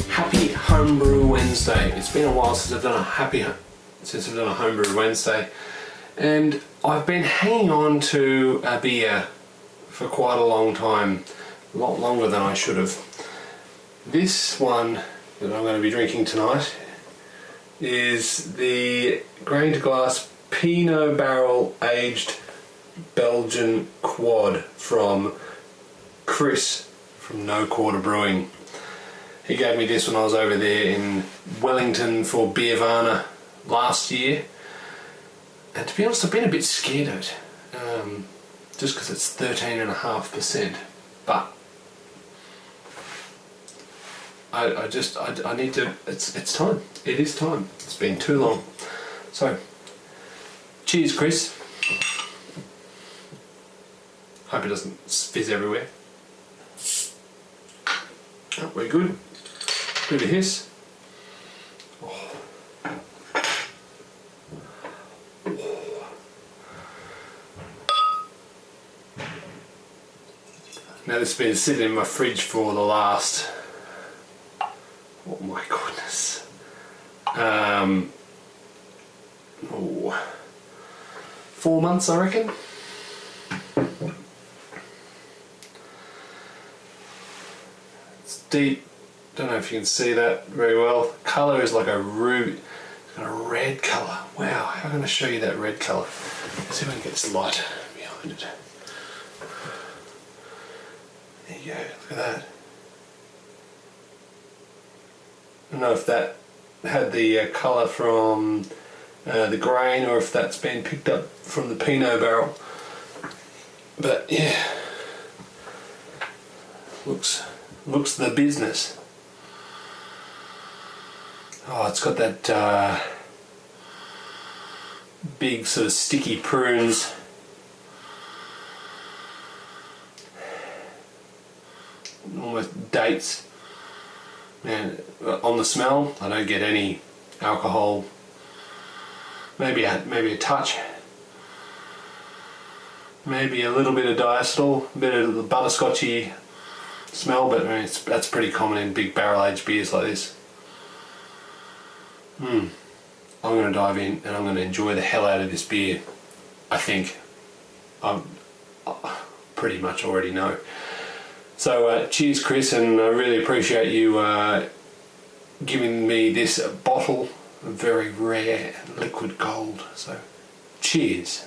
Happy Homebrew Wednesday. It's been a while since I've done a Homebrew Wednesday, and I've been hanging on to a beer for quite a long time, a lot longer than I should have. This one that I'm going to be drinking tonight is the grain to glass Pinot barrel aged Belgian quad from Chris from No Quarter Brewing. He gave me this when I was over there in Wellington for Beermail last year, and to be honest, I've been a bit scared of it, just because it's 13.5%. But I need to. It's time. It is time. It's been too long. So, cheers, Chris. Hope it doesn't fizz everywhere. Oh, we're good. Bit of hiss. Oh. Now this has been sitting in my fridge for the last, oh my goodness, 4 months I reckon. It's deep. Don't know if you can see that very well. Colour is like a ruby. It's got a red colour. Wow, how am I going to show you that red colour? Let's see if I can get this light behind it. There you go, look at that. I don't know if that had the colour from the grain or if that's been picked up from the Pinot barrel. But yeah, looks the business. Oh, it's got that big sort of sticky prunes. Almost dates. And on the smell, I don't get any alcohol. Maybe a touch. Maybe a little bit of diacetyl, a bit of the butterscotchy smell, but I mean, that's pretty common in big barrel-aged beers like this. I'm going to dive in and I'm going to enjoy the hell out of this beer. I think. I pretty much already know. So cheers, Chris, and I really appreciate you giving me this bottle of very rare liquid gold. So cheers.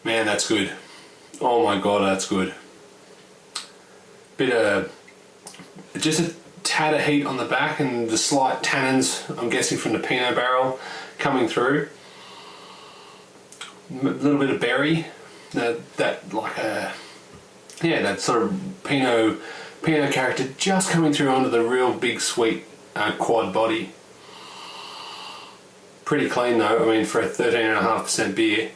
Man, that's good. Oh my god, that's good. Bit of just a tad of heat on the back and the slight tannins, I'm guessing, from the Pinot barrel coming through. A little bit of berry, that sort of Pinot character just coming through onto the real big sweet quad body. Pretty clean though. I mean, for a 13.5% beer.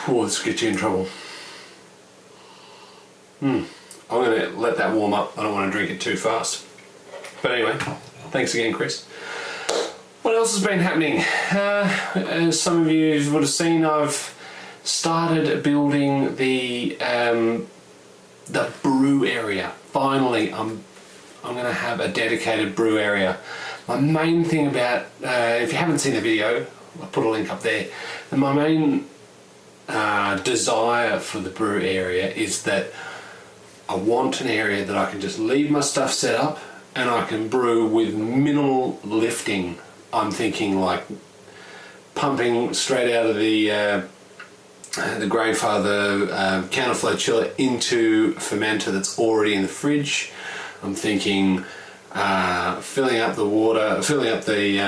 Oh, this will get you in trouble. I'm going to let that warm up. I don't want to drink it too fast. But anyway, thanks again, Chris. What else has been happening? As some of you would have seen, I've started building the brew area. Finally, I'm going to have a dedicated brew area. My main thing about, if you haven't seen the video, I'll put a link up there. And my main desire for the brew area is that I want an area that I can just leave my stuff set up and I can brew with minimal lifting. I'm thinking like pumping straight out of the Grandfather counterflow chiller into a fermenter that's already in the fridge. I'm thinking filling up the water, filling up the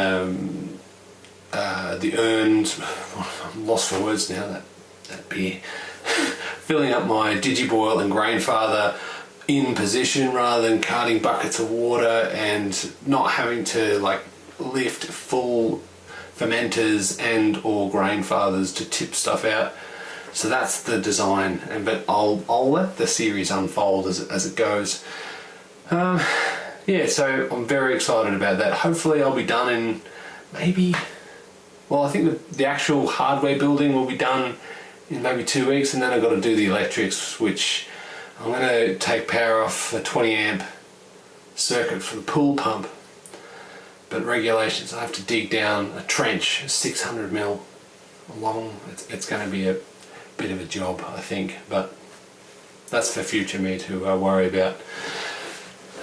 urns. I'm lost for words now. That beer. Filling up my Digiboil and Grainfather in position rather than carting buckets of water and not having to like lift full fermenters and or Grainfathers to tip stuff out. So that's the design, but I'll let the series unfold as it goes. yeah, so I'm very excited about that. Hopefully I'll be done in maybe, well, I think the actual hardware building will be done in maybe 2 weeks, and then I've got to do the electrics, which I'm going to take power off a 20 amp circuit for the pool pump. But regulations, I have to dig down a trench 600 mil long. It's going to be a bit of a job, I think, but that's for future me to worry about.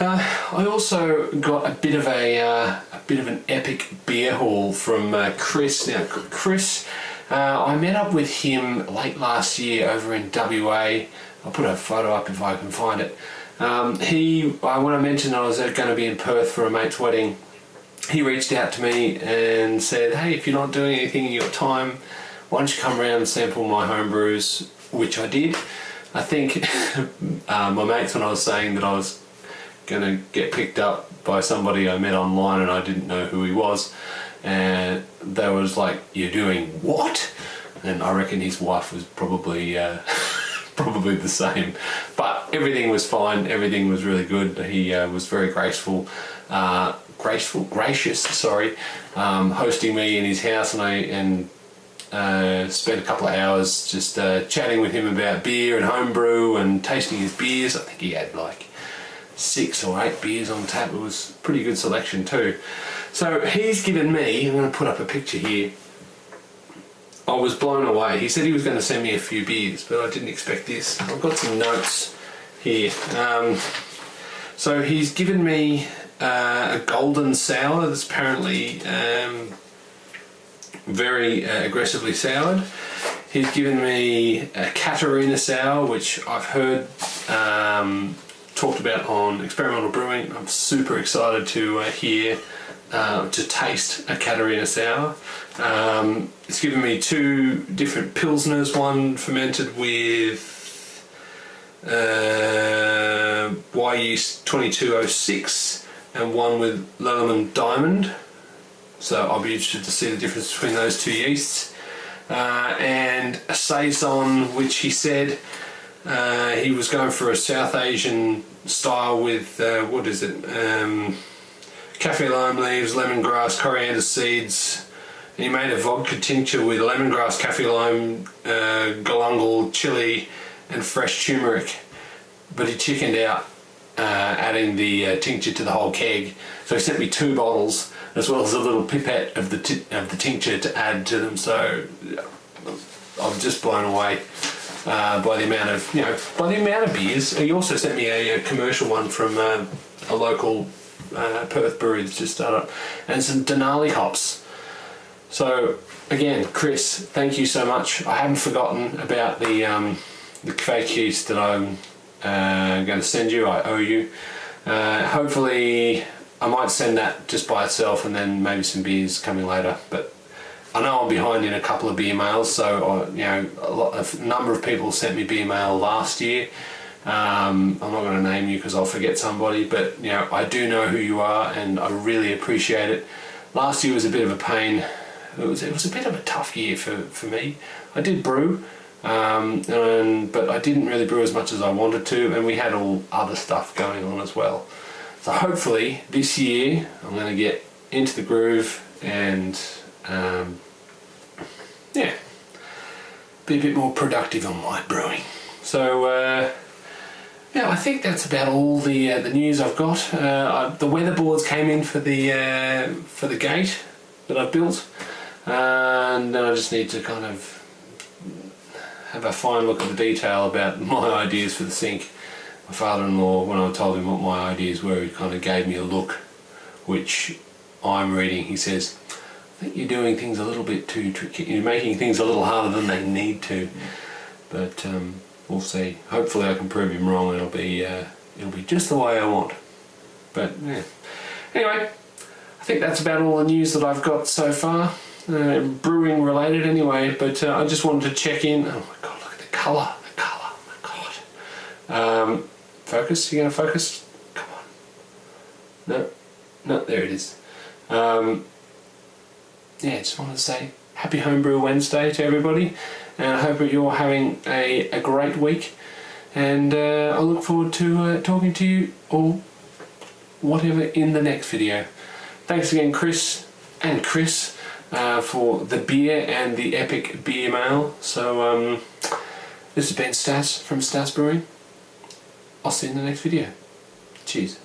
I also got a bit of an epic beer haul from Chris. Now, Chris, I met up with him late last year over in WA. I'll put a photo up if I can find it. When I mentioned I was going to be in Perth for a mate's wedding, he reached out to me and said, hey, if you're not doing anything in your time, why don't you come around and sample my home brews, which I did. I think my mates, when I was saying that I was going to get picked up by somebody I met online and I didn't know who he was, and they was like, you're doing what? And I reckon his wife was probably probably the same. But everything was fine, everything was really good. He was very gracious, hosting me in his house, and spent a couple of hours just chatting with him about beer and homebrew and tasting his beers. I think he had like 6 or 8 beers on tap. It was a pretty good selection too. So he's given me, I'm going to put up a picture here. I was blown away. He said he was going to send me a few beers, but I didn't expect this. I've got some notes here. So he's given me a golden sour that's apparently very aggressively soured. He's given me a Catarina sour, which I've heard talked about on Experimental Brewing. I'm super excited to to taste a Catarina sour. It's given me 2 different Pilsners, one fermented with Y yeast 2206 and one with Lilleman Diamond. So I'll be interested to see the difference between those 2 yeasts. And a Saison, which he said he was going for a South Asian style with, kaffir lime leaves, lemongrass, coriander seeds. And he made a vodka tincture with lemongrass, kaffir lime, galangal, chili and fresh turmeric. But he chickened out adding the tincture to the whole keg. So he sent me 2 bottles as well as a little pipette of the tincture to add to them. So I'm just blown away by the amount of beers. He also sent me a commercial one from a local Perth brewery that's just started up, and some Denali hops. So again, Chris, thank you so much. I haven't forgotten about the fake yeast that I'm going to send you. I owe you. Hopefully I might send that just by itself, and then maybe some beers coming later. But I know I'm behind in a couple of beer mails, so a number of people sent me beer mail last year. I'm not going to name you because I'll forget somebody, but I do know who you are, and I really appreciate it. Last year was a bit of a pain. It was a bit of a tough year for me. I did brew, but I didn't really brew as much as I wanted to, and we had all other stuff going on as well. So hopefully this year I'm going to get into the groove and be a bit more productive on my brewing. So I think that's about all the news I've got. The weatherboards came in for the gate that I've built, and then I just need to kind of have a fine look at the detail about my ideas for the sink. My father-in-law, when I told him what my ideas were, he kind of gave me a look, which I'm reading. He says, I think you're doing things a little bit too tricky. You're making things a little harder than they need to. But we'll see. Hopefully I can prove him wrong, and it'll be just the way I want. But yeah. Anyway, I think that's about all the news that I've got so far. Brewing related anyway, but I just wanted to check in. Oh my god, look at the colour. Oh my god. Focus, you going to focus? Come on. No, there it is. Just wanted to say happy Homebrew Wednesday to everybody, and I hope you're having a great week, and I look forward to talking to you all whatever in the next video. Thanks again, Chris and Chris, for the beer and the epic Beermail. So this has been Stass from Stass Brewing. I'll see you in the next video. Cheers.